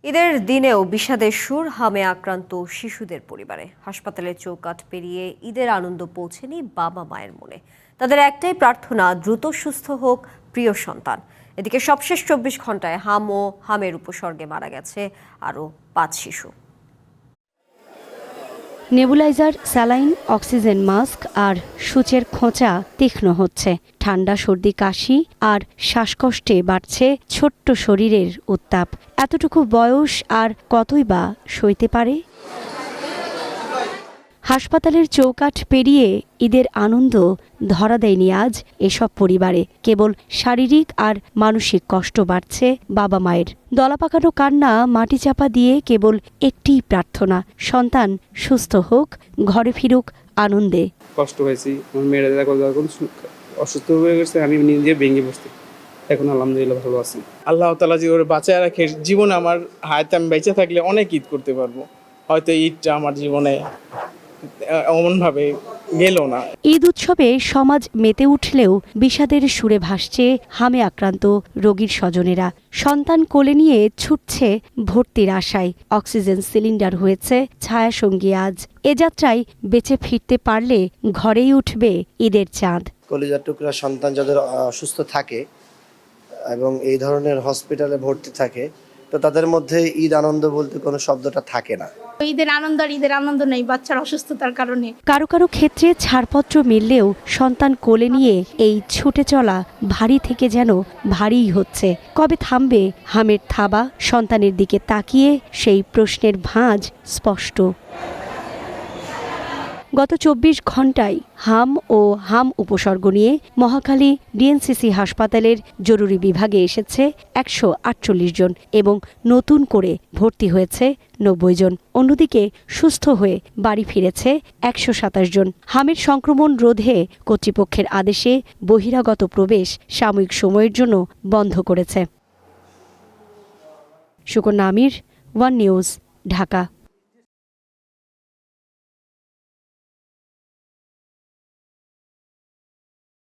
ঈদের দিনেও বিষাদের সুর হামে আক্রান্ত শিশুদের পরিবারে। হাসপাতালের চৌকাঠ পেরিয়ে ঈদের আনন্দ পৌঁছেনি বাবা মায়ের মনে। তাদের একটাই প্রার্থনা, দ্রুত সুস্থ হোক প্রিয় সন্তান। এদিকে সবশেষ 24 ঘন্টায় হাম ও হামের উপসর্গে মারা গেছে আরও 5 শিশু। নেবুলাইজার, স্যালাইন, অক্সিজেন মাস্ক আর সূচের খোঁচা তীক্ষ্ণ হচ্ছে। ঠান্ডা, সর্দি, কাশি আর শ্বাসকষ্টে বাড়ছে ছোট্ট শরীরের উত্তাপ। এতটুকু বয়স আর কতই বা সইতে পারে? হাসপাতালের চৌকাঠ পেরিয়ে ঈদের আনন্দ ধরা দেয়নি আজ এসব পরিবারে। কেবল শারীরিক আর মানসিক কষ্ট বাড়ছে বাবা মায়ের। দলাপাকানো কান্না মাটি চাপা দিয়ে কেবল একটিই প্রার্থনা, সন্তান সুস্থ হোক, ঘরে ফিরুক আনন্দে। কষ্ট হয়েছি, আমার মেয়েরা যখন অসুস্থ হয়ে গেছে আমি নিজে ভেঙে বসছি। এখন আলহামদুলিল্লাহ ভালো আছি। আল্লাহ তাআলা যে ওরে বাঁচায় রাখে, জীবনে আমার হায়াতে আমি বেঁচে থাকলে অনেক ঈদ করতে পারবো। হয়তো ঈদটা আমার জীবনে অমনভাবে গেল না। ঈদ উৎসবে সমাজ মেতে উঠলেও বিষাদের সুরে ভাসছে হামে আক্রান্ত রোগীর স্বজনেরা। সন্তান কোলে নিয়ে ছুটছে ভর্তির আশায়। অক্সিজেন সিলিন্ডার হয়েছে ছায়াসঙ্গী আজ। এ যাত্রায় বেঁচে ফিরতে পারলে ঘরেই উঠবে ঈদের চাঁদ। কলিজার টুকরা সন্তান যাদের অসুস্থ থাকে এবং এই ধরনের হসপিটালে ভর্তি থাকে, তো তাদের মধ্যে ঈদ আনন্দ বলতে কোনো শব্দটা থাকে না। ঈদের আনন্দ নেই বাচ্চার অসুস্থতার কারণে। কারো কারো ক্ষেত্রে ছাড়পত্র মিললেও সন্তান কোলে নিয়ে এই ছুটে চলা ভারী থেকে যেন ভারীই হচ্ছে। কবে থামবে হামের থাবা? সন্তানের দিকে তাকিয়ে সেই প্রশ্নের ভাঁজ স্পষ্ট। গত 24 ঘন্টায় হাম ও হাম উপসর্গ নিয়ে মহাখালী ডিএনসিসি হাসপাতালের জরুরি বিভাগে এসেছে 148 জন এবং নতুন করে ভর্তি হয়েছে 90 জন। অন্যদিকে সুস্থ হয়ে বাড়ি ফিরেছে 127 জন। হামের সংক্রমণ রোধে কর্তৃপক্ষের আদেশে বহিরাগত প্রবেশ সাময়িক সময়ের জন্য বন্ধ করেছে। সুকন্যা আমির, ওয়ান নিউজ, ঢাকা।